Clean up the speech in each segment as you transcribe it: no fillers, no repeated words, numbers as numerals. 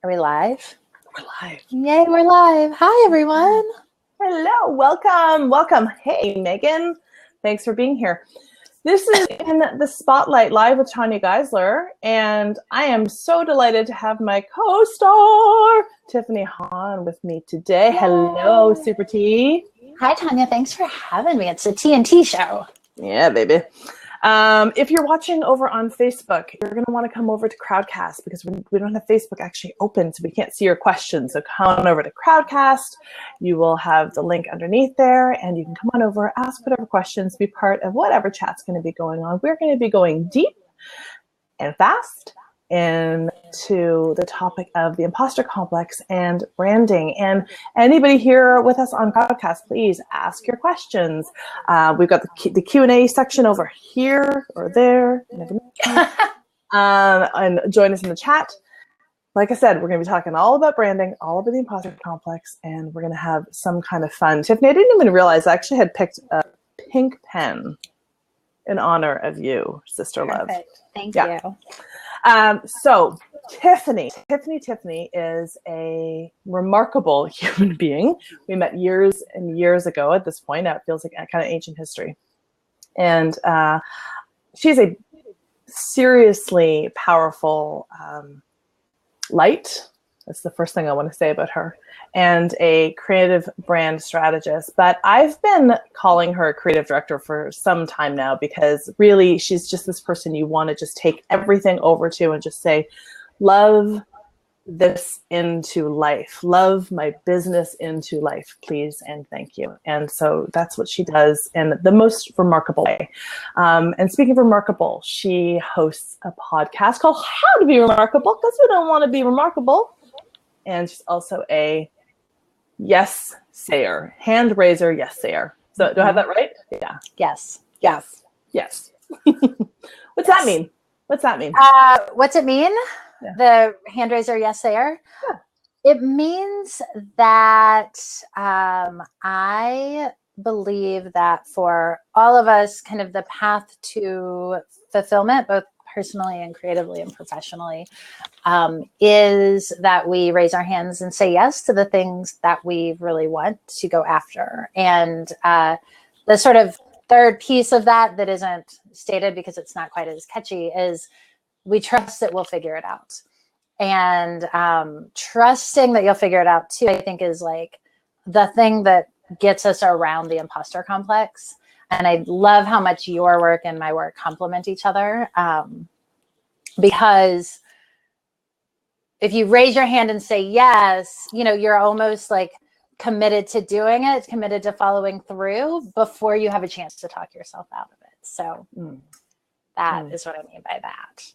Are we live? We're live. Yay, we're live. Hi, everyone. Hello, welcome. Hey, Megan. Thanks for being here. This is In the Spotlight live with Tanya Geisler, and I am so delighted to have my co-star, Tiffany Han, with me today. Yay. Hello, Super T. Hi, Tanya. Thanks for having me. It's a TNT show. Yeah, baby. If you're watching over on Facebook, you're going to want to come over to Crowdcast because we don't have Facebook actually open, so we can't see your questions. So come on over to Crowdcast. You will have the link underneath there, and you can come on over, ask whatever questions, be part of whatever chat's going to be going on. We're going to be going deep and fast into the topic of the imposter complex and branding. And anybody here with us on Crowdcast, please ask your questions. We've got the Q&A section over here or there. And join us in the chat. Like I said, we're going to be talking all about branding, all about the imposter complex, and we're going to have some kind of fun. Tiffany, I didn't even realize I actually had picked a pink pen in honor of you, sister love. Thank you. So Tiffany is a remarkable human being. We met years and years ago at this point. Now it feels like a kind of ancient history. And she's a seriously powerful light. That's the first thing I want to say about her. And a creative brand strategist. But I've been calling her a creative director for some time now because really she's just this person you want to just take everything over to and just say, love this into life. Love my business into life, please, and thank you. And so that's what she does in the most remarkable way. And speaking of remarkable, she hosts a podcast called How to Be Remarkable, because we don't want to be remarkable. And she's also a yes sayer, hand raiser, yes sayer. So do I have that right? Yeah. Yes. What's that mean? What's it mean? Yeah. The hand raiser, yes sayer? Yeah. It means that I believe that for all of us, kind of the path to fulfillment, both personally and creatively and professionally, is that we raise our hands and say yes to the things that we really want to go after. And the sort of third piece of that isn't stated because it's not quite as catchy is we trust that we'll figure it out. And trusting that you'll figure it out too, I think is like the thing that gets us around the imposter complex. And I love how much your work and my work complement each other, because if you raise your hand and say yes, you're almost like committed to doing it, committed to following through before you have a chance to talk yourself out of it. So that is what I mean by that.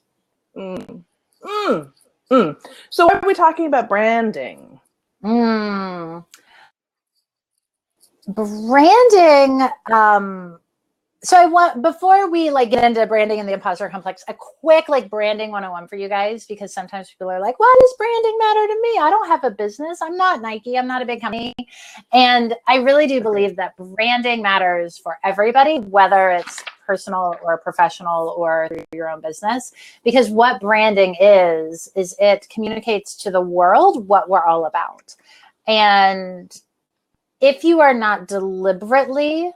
So why are we talking about branding? Branding. So I want, before we get into branding and the imposter complex, a quick branding 101 for you guys, because sometimes people are like, why does branding matter to me? I don't have a business. I'm not Nike. I'm not a big company. And I really do believe that branding matters for everybody, whether it's personal or professional or through your own business, because what branding is it communicates to the world what we're all about. And if you are not deliberately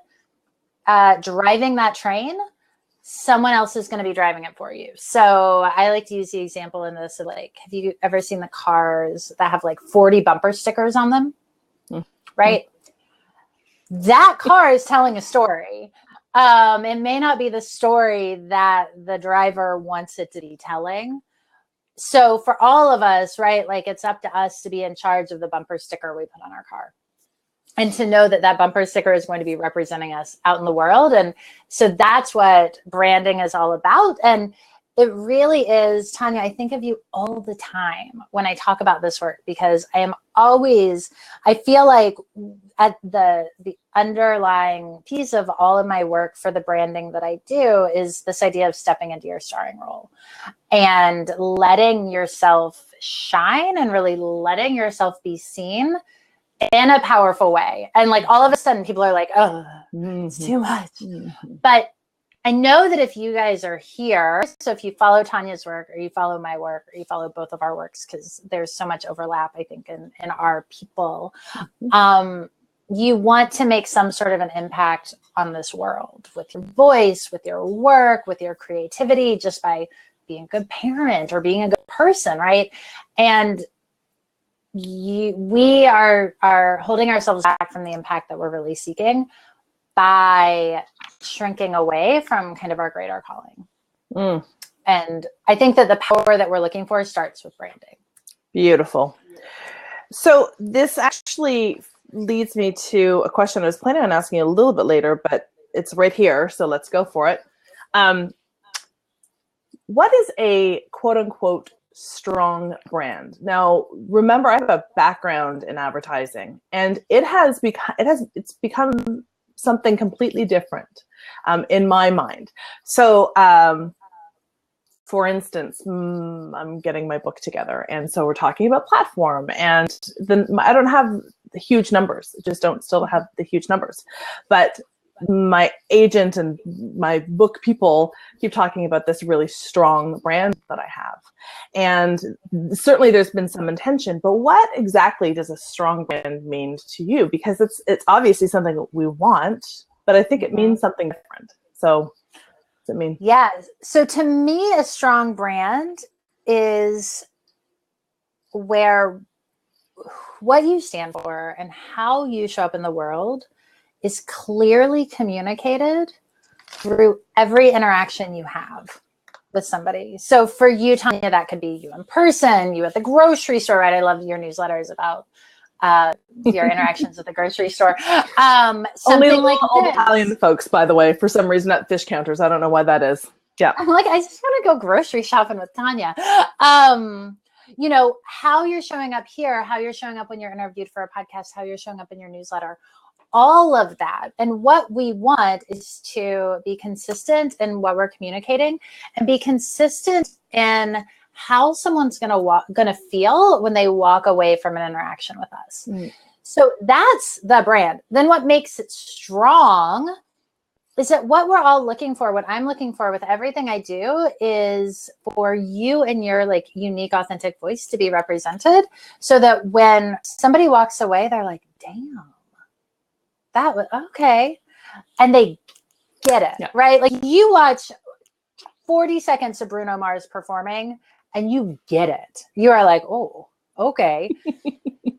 driving that train, someone else is going to be driving it for you. So I like to use the example in this, have you ever seen the cars that have 40 bumper stickers on them? Right? That car is telling a story. It may not be the story that the driver wants it to be telling. So for all of us, right, it's up to us to be in charge of the bumper sticker we put on our car. And to know that bumper sticker is going to be representing us out in the world. And so that's what branding is all about. And it really is, Tanya, I think of you all the time when I talk about this work, because I feel like at the underlying piece of all of my work for the branding that I do is this idea of stepping into your starring role and letting yourself shine and really letting yourself be seen in a powerful way. And all of a sudden people are like, oh, it's too much. But I know that if you guys are here, so if you follow Tanya's work or you follow my work or you follow both of our works, because there's so much overlap, I think, in our people, you want to make some sort of an impact on this world with your voice, with your work, with your creativity, just by being a good parent or being a good person, right? And we are holding ourselves back from the impact that we're really seeking by shrinking away from kind of our greater calling. And I think that the power that we're looking for starts with branding. Beautiful. So this actually leads me to a question I was planning on asking you a little bit later, but it's right here, so let's go for it. What is a quote unquote strong brand? Now, remember, I have a background in advertising, and it's become something completely different in my mind. So, for instance, I'm getting my book together, and so we're talking about platform, and then I don't have the huge numbers. I just don't still have the huge numbers, but my agent and my book people keep talking about this really strong brand that I have. And certainly there's been some intention, but what exactly does a strong brand mean to you? Because it's obviously something that we want, but I think it means something different. So what does it mean? Yeah. So to me, a strong brand is where what you stand for and how you show up in the world is clearly communicated through every interaction you have with somebody. So for you, Tanya, that could be you in person, you at the grocery store, right? I love your newsletters about your interactions at the grocery store. Something like all Italian folks, by the way, for some reason at fish counters. I don't know why that is. Yeah. I'm like, I just want to go grocery shopping with Tanya. You know, how you're showing up here, how you're showing up when you're interviewed for a podcast, how you're showing up in your newsletter, all of that. And what we want is to be consistent in what we're communicating and be consistent in how someone's going to feel when they walk away from an interaction with us. So that's the brand. Then what makes it strong is that what we're all looking for, what I'm looking for with everything I do, is for you and your like unique, authentic voice to be represented, so that when somebody walks away, they're like, damn, that was okay. And they get it, right? Like you watch 40 seconds of Bruno Mars performing and you get it. You are like, oh, okay.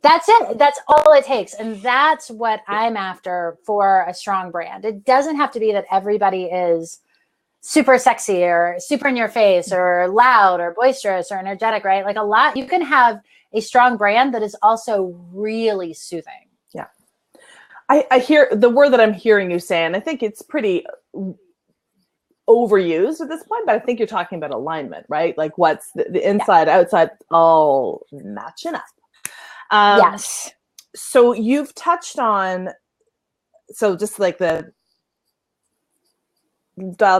That's it. That's all it takes. And that's what I'm after for a strong brand. It doesn't have to be that everybody is super sexy or super in your face or loud or boisterous or energetic, right? Like you can have a strong brand that is also really soothing. Yeah. I hear the word that I'm hearing you say, and I think it's pretty overused at this point, but I think you're talking about alignment, right? Like what's the inside, outside, all matching up. Yes. So you've touched on, so just like dial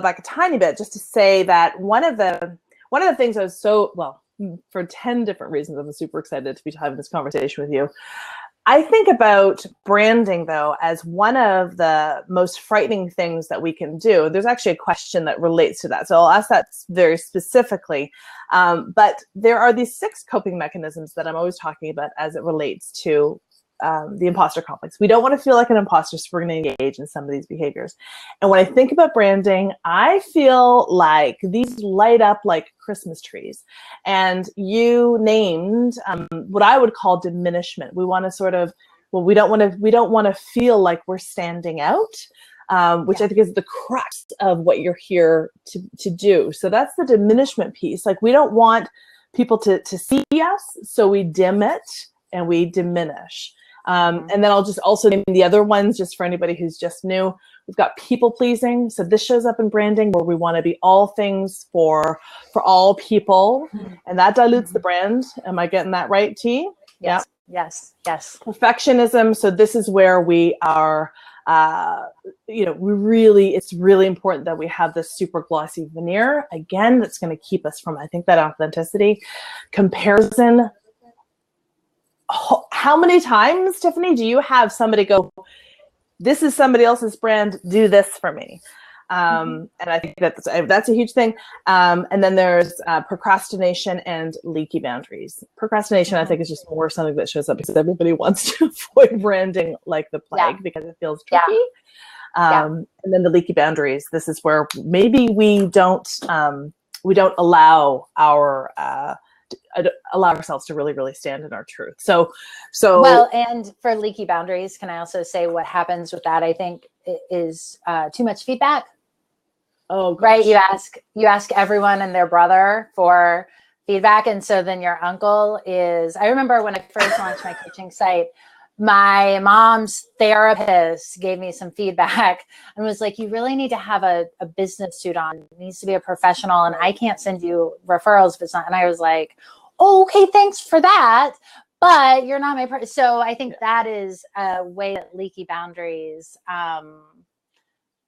back a tiny bit, just to say that one of the things I was for 10 different reasons, I'm super excited to be having this conversation with you. I think about branding, though, as one of the most frightening things that we can do. There's actually a question that relates to that, so I'll ask that very specifically. But there are these 6 coping mechanisms that I'm always talking about as it relates to the imposter complex. We don't want to feel like an imposter, so we're going to engage in some of these behaviors. And when I think about branding, I feel like these light up like Christmas trees. And you named what I would call diminishment. We want to sort of, we don't want to feel like we're standing out, which I think is the crux of what you're here to do. So that's the diminishment piece. Like we don't want people to see us, so we dim it and we diminish. And then I'll just also name the other ones just for anybody who's just new. We've got people pleasing. So this shows up in branding where we want to be all things for all people, and that dilutes the brand. Am I getting that right, T? Yes. Yeah. Yes. Perfectionism. So this is where we are, it's really important that we have this super glossy veneer. Again, that's going to keep us from, I think, that authenticity. Comparison. How many times, Tiffany, do you have somebody go, this is somebody else's brand, do this for me? And I think that's a huge thing. And then there's procrastination and leaky boundaries. Procrastination, I think, is just more something that shows up because everybody wants to avoid branding like the plague because it feels tricky. And then the leaky boundaries. This is where maybe we don't allow ourselves to really, really stand in our truth. So well, and for leaky boundaries, can I also say what happens with that? I think is too much feedback. Oh, gosh. Right. You ask everyone and their brother for feedback. And so then your uncle I remember when I first launched my coaching site, my mom's therapist gave me some feedback and was like, you really need to have a business suit on. It needs to be a professional, and I can't send you referrals if it's not. And I was like, oh, okay, thanks for that. But you're not my so I think that is a way that leaky boundaries,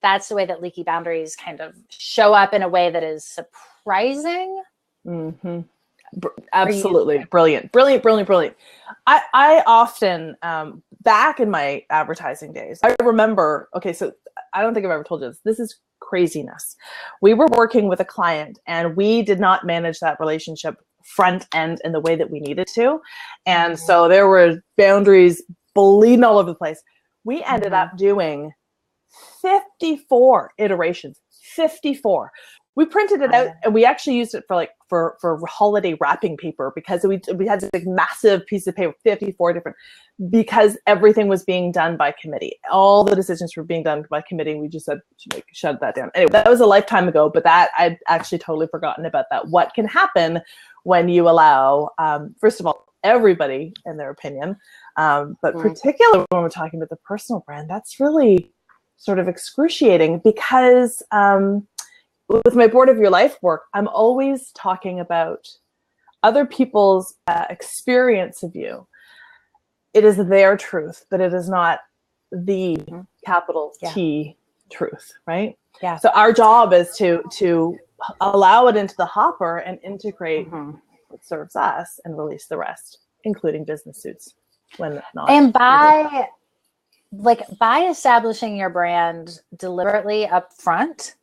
that's the way that leaky boundaries kind of show up in a way that is surprising. Mm-hmm. Absolutely. Brilliant. I often, back in my advertising days, I remember, so I don't think I've ever told you this. This is craziness. We were working with a client and we did not manage that relationship front end in the way that we needed to. And so there were boundaries bleeding all over the place. We ended up doing 54 iterations, 54. We printed it out and we actually used it for holiday wrapping paper because we had this big massive piece of paper, 54 different, because everything was being done by committee. All the decisions were being done by committee. We just said, shut that down. Anyway, that was a lifetime ago, but that I'd actually totally forgotten about that. What can happen when you allow, first of all, everybody in their opinion, but particularly when we're talking about the personal brand, that's really sort of excruciating because with my Board of Your Life work, I'm always talking about other people's experience of you. It is their truth, but it is not the capital T truth, right? Yeah. So our job is to allow it into the hopper and integrate what serves us and release the rest, including business suits when not. And by establishing your brand deliberately up front,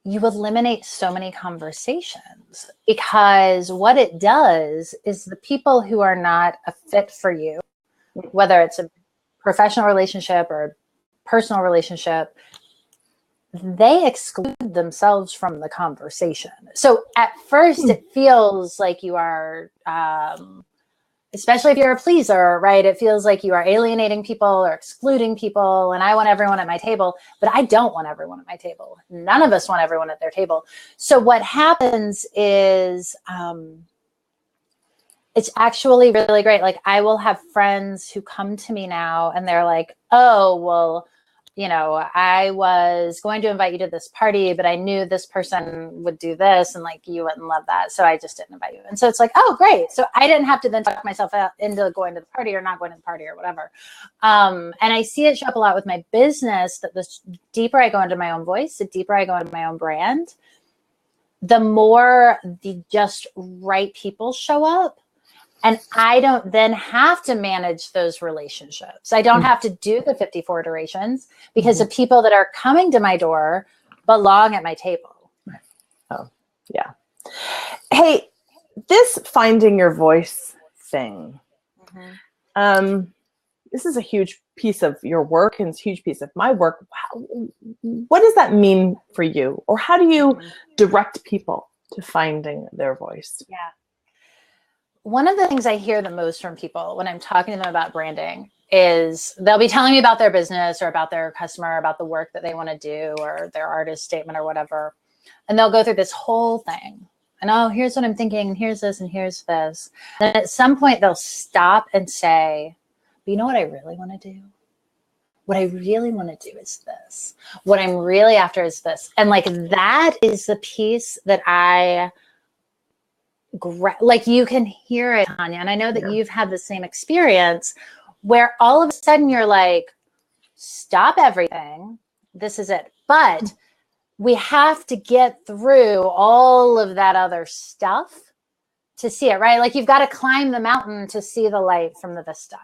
you eliminate so many conversations, because what it does is the people who are not a fit for you, whether it's a professional relationship or a personal relationship, they exclude themselves from the conversation. So at first it feels like you are, especially if you're a pleaser, right? It feels like you are alienating people or excluding people. And I want everyone at my table, but I don't want everyone at my table. None of us want everyone at their table. So what happens is it's actually really great. Like I will have friends who come to me now and they're like, oh, well, I was going to invite you to this party, but I knew this person would do this and like you wouldn't love that. So I just didn't invite you. And so it's like, oh, great. So I didn't have to then talk myself out into going to the party or not going to the party or whatever. And I see it show up a lot with my business, that the deeper I go into my own voice, the deeper I go into my own brand, the more the just right people show up. And I don't then have to manage those relationships. I don't have to do the 54 iterations because the people that are coming to my door belong at my table. Oh, yeah. Hey, this finding your voice thing, this is a huge piece of your work and it's a huge piece of my work. What does that mean for you? Or how do you direct people to finding their voice? Yeah. One of the things I hear the most from people when I'm talking to them about branding is they'll be telling me about their business or about their customer, about the work that they want to do or their artist statement or whatever. And they'll go through this whole thing. And, oh, here's what I'm thinking. And here's this and here's this. And at some point they'll stop and say, but you know what I really want to do? What I really want to do is this. What I'm really after is this. And like, that is the piece that like you can hear it, Tanya. And I know that you've had the same experience where all of a sudden you're like, stop everything. This is it. But we have to get through all of that other stuff to see it, right? Like you've got to climb the mountain to see the light from the vista.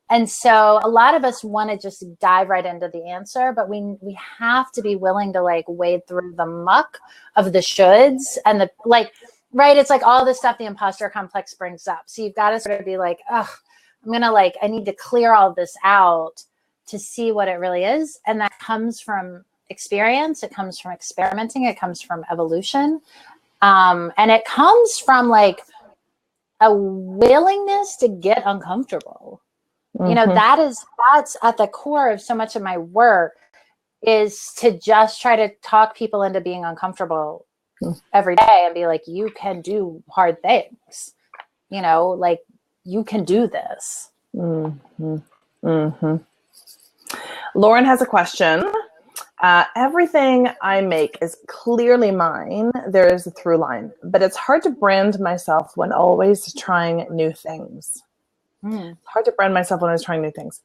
And so a lot of us want to just dive right into the answer, but we have to be willing to like wade through the muck of the shoulds and the like, right? It's like all this stuff the imposter complex brings up. So you've got to sort of be like, oh, I'm going to like, I need to clear all this out to see what it really is. And that comes from experience. It comes from experimenting. It comes from evolution. And it comes from like a willingness to get uncomfortable. You know, that's at the core of so much of my work, is to just try to talk people into being uncomfortable every day and be like, you can do hard things, you know, like you can do this. Lauren has a question. Everything I make is clearly mine. There is a through line, but it's hard to brand myself when always trying new things. It's hard to brand myself when I was trying new things.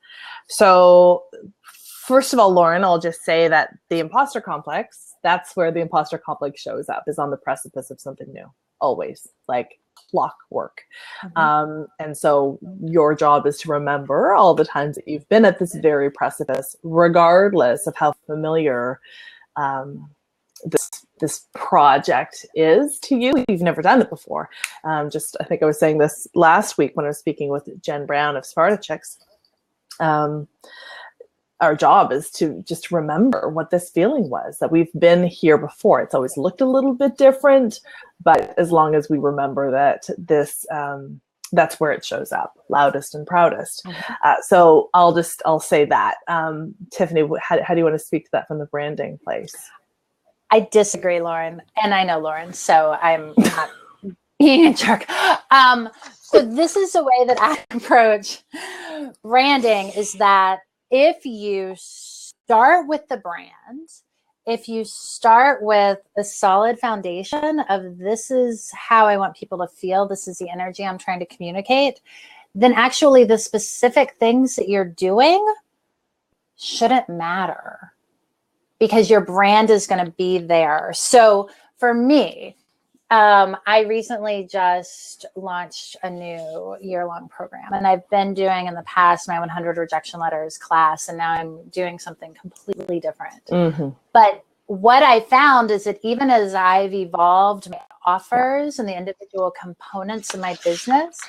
So first of all, Lauren, I'll just say that the imposter complex, that's where the imposter complex shows up, is on the precipice of something new, always, like clockwork. And so your job is to remember all the times that you've been at this very precipice, regardless of how familiar this project is to you. You've never done it before. I think I was saying this last week when I was speaking with Jen Brown of Sparta Chicks. Our job is to just remember what this feeling was, that we've been here before. It's always looked a little bit different, but as long as we remember that this, that's where it shows up, loudest and proudest. So I'll say that. Tiffany, how do you want to speak to that from the branding place? I disagree, Lauren, and I know Lauren, so I'm not being a jerk. So this is the way that I approach branding, is that if you start with the brand, if you start with a solid foundation of this is how I want people to feel, this is the energy I'm trying to communicate, then actually the specific things that you're doing shouldn't matter, because your brand is going to be there. So for me, I recently just launched a new year-long program, and I've been doing in the past my 100 rejection letters class, and now I'm doing something completely different. But what I found is that even as I've evolved my offers and the individual components of my business,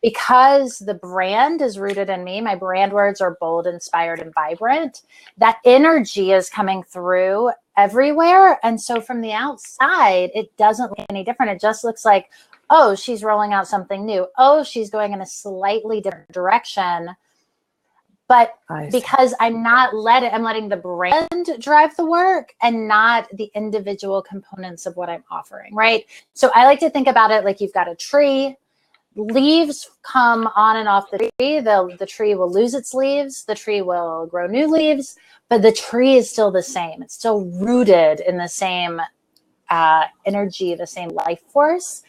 because the brand is rooted in me, my brand words are bold, inspired, and vibrant, that energy is coming through everywhere. And so from the outside, it doesn't look any different. It just looks like, oh, she's rolling out something new. Oh, she's going in a slightly different direction. But because I'm letting the brand drive the work and not the individual components of what I'm offering, right? So I like to think about it like you've got a tree. Leaves come on and off the tree. The tree will lose its leaves. The tree will grow new leaves, but the tree is still the same. It's still rooted in the same energy, the same life force.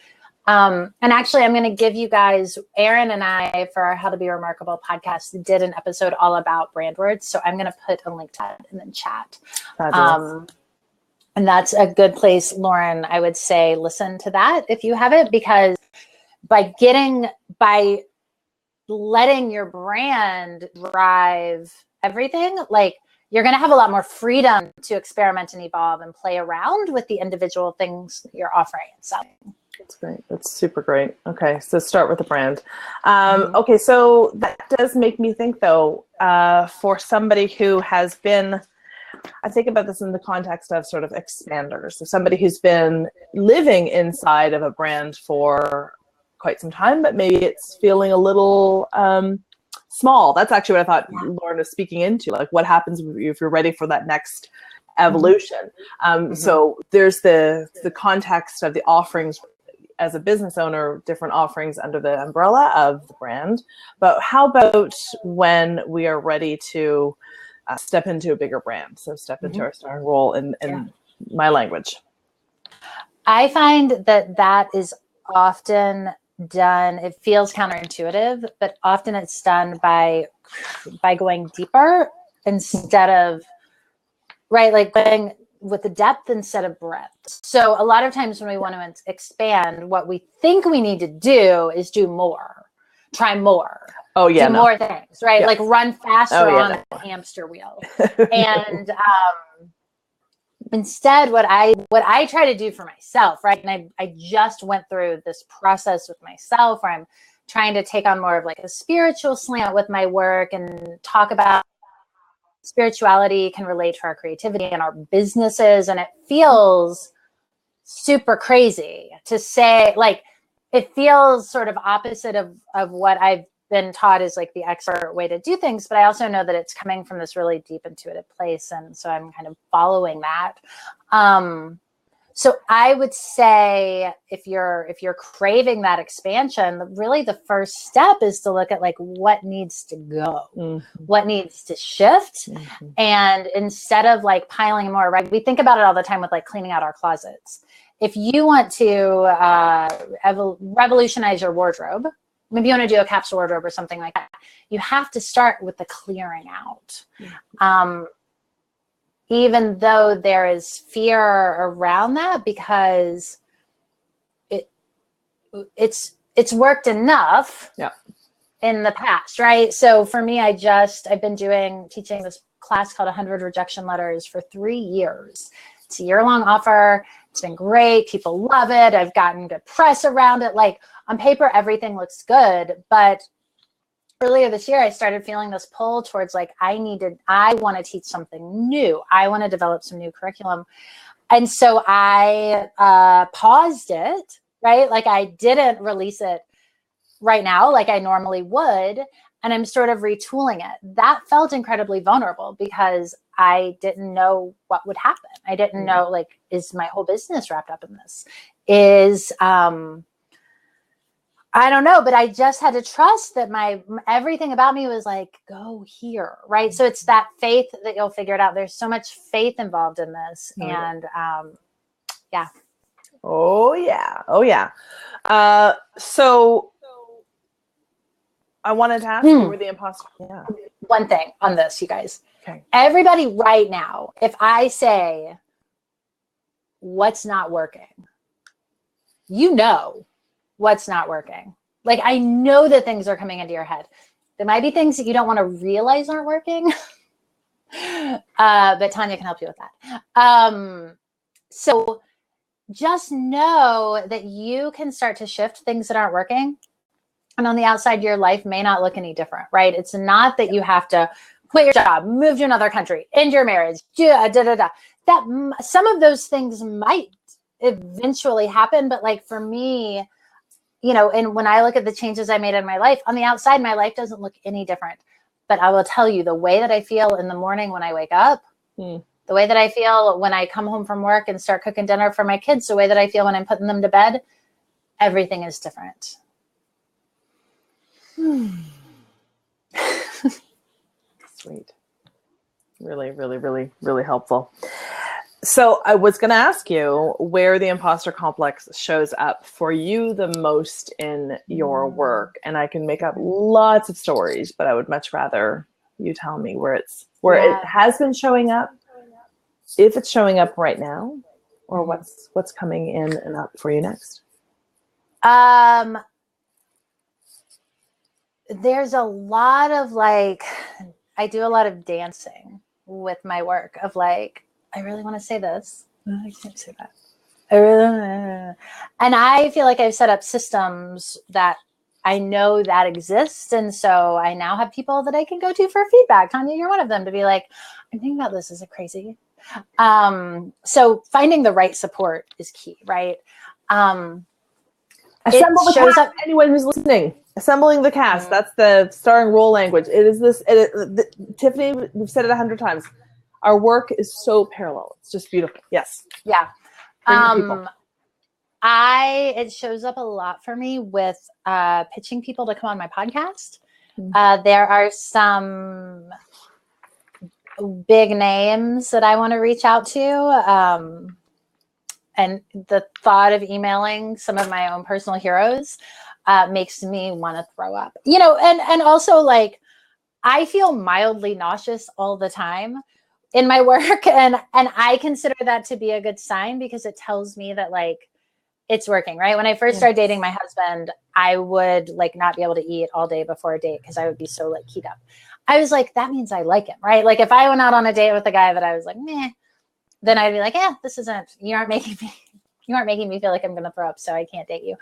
And actually, I'm going to give you guys, Erin and I, for our How to Be Remarkable podcast, did an episode all about brand words. So I'm going to put a link to that in the chat. And that's a good place, Lauren, I would say, listen to that if you haven't, because by letting your brand drive everything, like you're going to have a lot more freedom to experiment and evolve and play around with the individual things you're offering and selling. That's great. That's super great. Okay, so start with the brand. Okay, so that does make me think, though, for somebody who has been, I think about this in the context of sort of expanders. So somebody who's been living inside of a brand for quite some time, but maybe it's feeling a little small. That's actually what I thought Lauren was speaking into, like what happens if you're ready for that next evolution. So there's the context of the offerings as a business owner, different offerings under the umbrella of the brand. But how about when we are ready to step into a bigger brand? So step into our starring role in my language. I find that is often done, it feels counterintuitive, but often it's done by going deeper instead of, right, like going with the depth instead of breadth. So a lot of times when we want to expand, what we think we need to do is do more, try more. Oh yeah, do no. more things, right? Yeah. Like run faster Oh, yeah, on no. the hamster wheel. And instead, what I try to do for myself, right? And I just went through this process with myself where I'm trying to take on more of like a spiritual slant with my work and talk about spirituality can relate to our creativity and our businesses. And it feels super crazy to say, like, it feels sort of opposite of what I've been taught is like the expert way to do things, but I also know that it's coming from this really deep intuitive place, and so I'm kind of following that. So I would say if you're craving that expansion, really the first step is to look at like what needs to go, what needs to shift. And instead of like piling more, right? We think about it all the time with like cleaning out our closets. If you want to revolutionize your wardrobe, maybe you want to do a capsule wardrobe or something like that, you have to start with the clearing out. Even though there is fear around that, because it's worked enough in the past, right? So for me, I've been teaching this class called 100 Rejection Letters for 3 years. It's a year-long offer. It's been great. People love it. I've gotten good press around it. Like on paper, everything looks good, but earlier this year, I started feeling this pull towards like, I want to teach something new. I want to develop some new curriculum. And so I paused it, right? Like I didn't release it right now like I normally would. And I'm sort of retooling it. That felt incredibly vulnerable because I didn't know what would happen. I didn't know, like, is my whole business wrapped up in this? I don't know, but I just had to trust that everything about me was like, go here, right? So it's that faith that you'll figure it out. There's so much faith involved in this. And yeah. Oh yeah. So I wanted to ask you where the imposter. Yeah. One thing on this, you guys. Okay. Everybody right now, if I say, what's not working, you know what's not working. Like, I know that things are coming into your head. There might be things that you don't want to realize aren't working. But Tanya can help you with that. So just know that you can start to shift things that aren't working. And on the outside, your life may not look any different, right? It's not that you have to quit your job, move to another country, end your marriage, That some of those things might eventually happen. But like for me, and when I look at the changes I made in my life, on the outside, my life doesn't look any different. But I will tell you, the way that I feel in the morning when I wake up, the way that I feel when I come home from work and start cooking dinner for my kids, the way that I feel when I'm putting them to bed, everything is different. Sweet. Really, really, really, really helpful. So I was going to ask you where the imposter complex shows up for you the most in your work. And I can make up lots of stories, but I would much rather you tell me where it has been showing up, if it's showing up right now, or what's coming in and up for you next. There's a lot of like, I do a lot of dancing with my work of like, I really want to say this. I can't say that. And I feel like I've set up systems that I know that exist. And so I now have people that I can go to for feedback. Tanya, you're one of them, to be like, I'm thinking about this. Is it crazy? So finding the right support is key, right? Assemble the cast. Anyone who's listening, assembling the cast. That's the starring role language. It is this. Tiffany, we've said it 100 times. Our work is so parallel. It's just beautiful. Yes. Yeah. People. It shows up a lot for me with pitching people to come on my podcast. There are some big names that I want to reach out to. And the thought of emailing some of my own personal heroes makes me want to throw up. And also like I feel mildly nauseous all the time in my work, and I consider that to be a good sign, because it tells me that like it's working, right? When I first started dating my husband, I would like not be able to eat all day before a date because I would be so like keyed up. I was like, that means I like him, right? Like if I went out on a date with a guy that I was like, meh, then I'd be like, yeah, you aren't making me feel like I'm going to throw up, so I can't date you.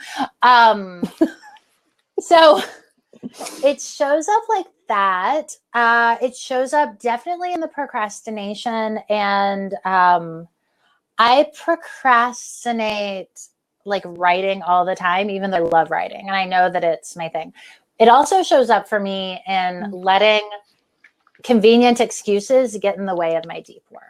So it shows up like that. It shows up definitely in the procrastination, and I procrastinate like writing all the time, even though I love writing and I know that it's my thing. It also shows up for me in letting convenient excuses get in the way of my deep work.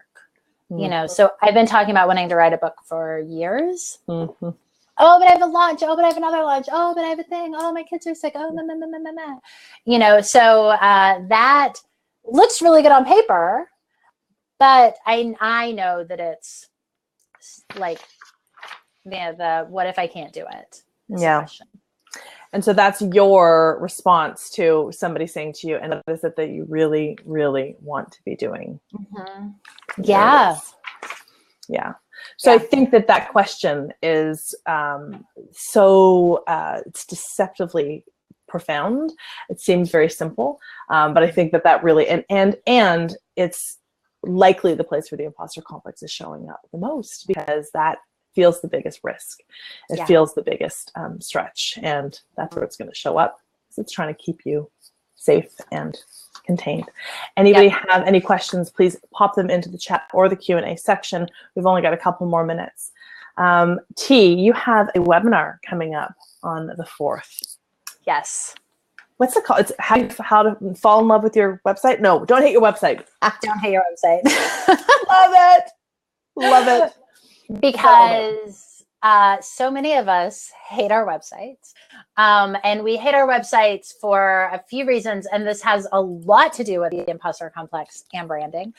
You know, so I've been talking about wanting to write a book for years. Mm-hmm. Oh, but I have a launch. Oh, but I have another launch. Oh, but I have a thing. Oh, my kids are sick. Oh, you know, so that looks really good on paper, but I know that it's like the what if I can't do it? Question. And so that's your response to somebody saying to you, and what is it that you really, really want to be doing? Mm-hmm. Yeah. Yeah. So I think that question is it's deceptively profound. It seems very simple, but I think that really and it's likely the place where the imposter complex is showing up the most, because that feels the biggest risk. It feels the biggest stretch, and that's where it's going to show up. So it's trying to keep you safe and contained. Anybody have any questions, please pop them into the chat or the Q&A section. We've only got a couple more minutes. T, you have a webinar coming up on the 4th. Yes. What's it called? It's how to fall in love with your website? No, don't hate your website. Don't hate your website. Love it. Love it. Because so many of us hate our websites. And we hate our websites for a few reasons. And this has a lot to do with the imposter complex and branding.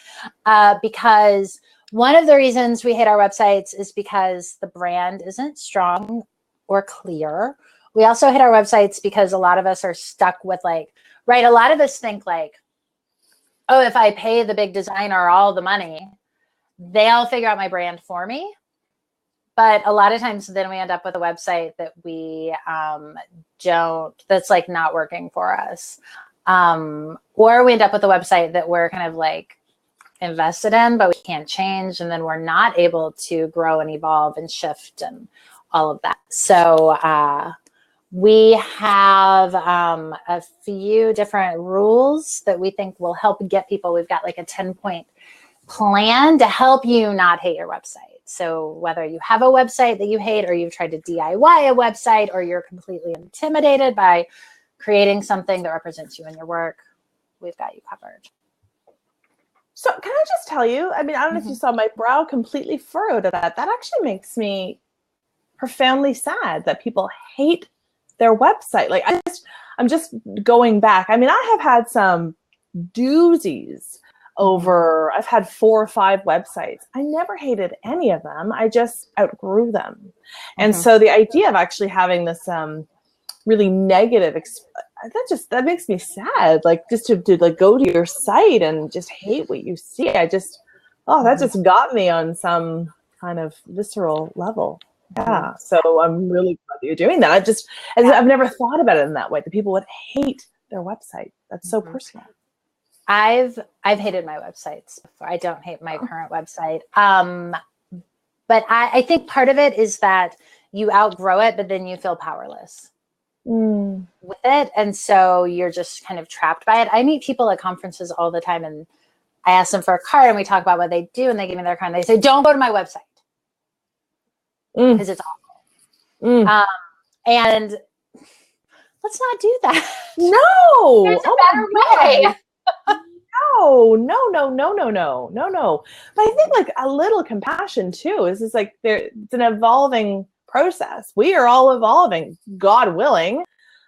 Because one of the reasons we hate our websites is because the brand isn't strong or clear. We also hate our websites because a lot of us are stuck with like, right, a lot of us think like, oh, if I pay the big designer all the money, they'll figure out my brand for me. But a lot of times then we end up with a website that we that's like not working for us. Or we end up with a website that we're kind of like invested in, but we can't change. And then we're not able to grow and evolve and shift and all of that. So we have a few different rules that we think will help get people. We've got like a 10-point plan to help you not hate your website. So whether you have a website that you hate, or you've tried to DIY a website, or you're completely intimidated by creating something that represents you and your work, we've got you covered. So can I just tell you, I mean, I don't know if you saw my brow completely furrowed at that. That actually makes me profoundly sad that people hate their website. Like I'm just going back. I mean, I have had some doozies over, I've had 4 or 5 websites. I never hated any of them. I just outgrew them. And so the idea of actually having this really negative, that makes me sad. Like just to like go to your site and just hate what you see. That just got me on some kind of visceral level. Yeah. So I'm really glad that you're doing that. I've never thought about it in that way, that people would hate their website. That's so personal. I've hated my websites before. I don't hate my current website. But I think part of it is that you outgrow it, but then you feel powerless with it. And so you're just kind of trapped by it. I meet people at conferences all the time, and I ask them for a card and we talk about what they do, and they give me their card and they say, don't go to my website because it's awful. And let's not do that. No. There's a better way. No. But I think like a little compassion too is just like it's an evolving process. We are all evolving, God willing.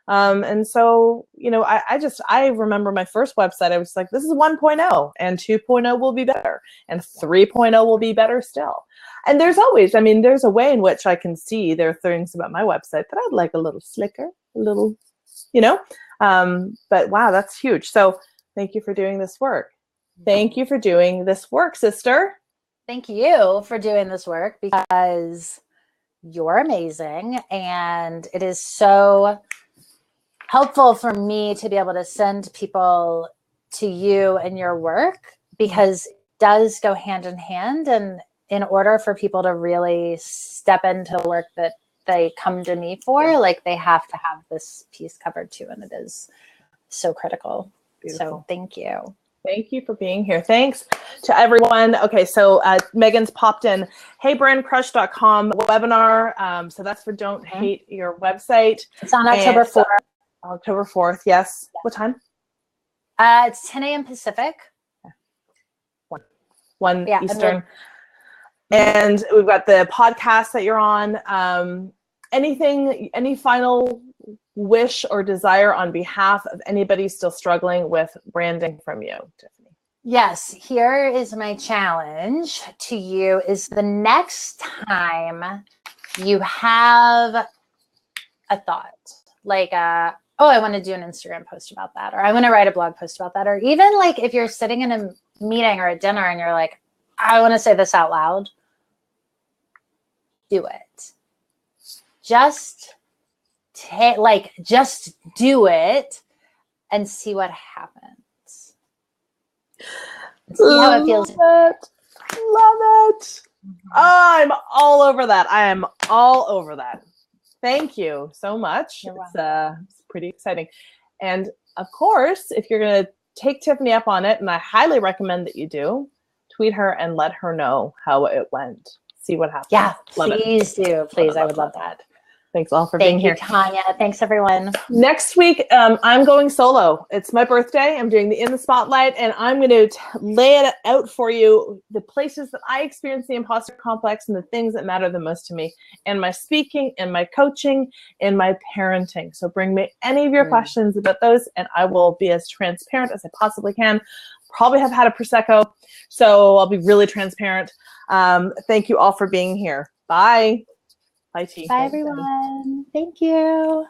And so, you know, I remember my first website, I was like, this is 1.0 and 2.0 will be better and 3.0 will be better still. And there's a way in which I can see there are things about my website that I'd like a little slicker, a little, you know, but wow, that's huge. So thank you for doing this work. Thank you for doing this work, sister. Thank you for doing this work, because you're amazing. And it is so helpful for me to be able to send people to you and your work, because it does go hand in hand. And in order for people to really step into the work that they come to me for, like they have to have this piece covered too. And it is so critical. Beautiful. So thank you. Thank you for being here. Thanks to everyone. Okay, so Megan's popped in, heybreandcrush.com webinar. So that's for Don't Hate Your Website. It's on October 4th. October 4th, yes. What time? It's 10 a.m. Pacific. 1 Eastern. And we've got the podcast that you're on. Any final wish or desire on behalf of anybody still struggling with branding from you, Tiffany? Yes, here is my challenge to you is the next time you have a thought, like, oh, I want to do an Instagram post about that, or I want to write a blog post about that, or even like if you're sitting in a meeting or a dinner and you're like, I want to say this out loud, do it. Just do it and see what happens. And see how it feels. Love it. I'm all over that. I am all over that. Thank you so much. It's pretty exciting. And of course, if you're going to take Tiffany up on it, and I highly recommend that you do, tweet her and let her know how it went. See what happens. Yeah, please do. Please, I would love that. Thanks all for being here. Thank you, Tanya. Thanks, everyone. Next week, I'm going solo. It's my birthday. I'm doing the In the Spotlight, and I'm going to lay it out for you, the places that I experience the imposter complex and the things that matter the most to me in my speaking, in my coaching, in my parenting. So bring me any of your questions about those, and I will be as transparent as I possibly can. Probably have had a Prosecco, so I'll be really transparent. Thank you all for being here. Bye. Bye, T. Bye, everyone. Thank you.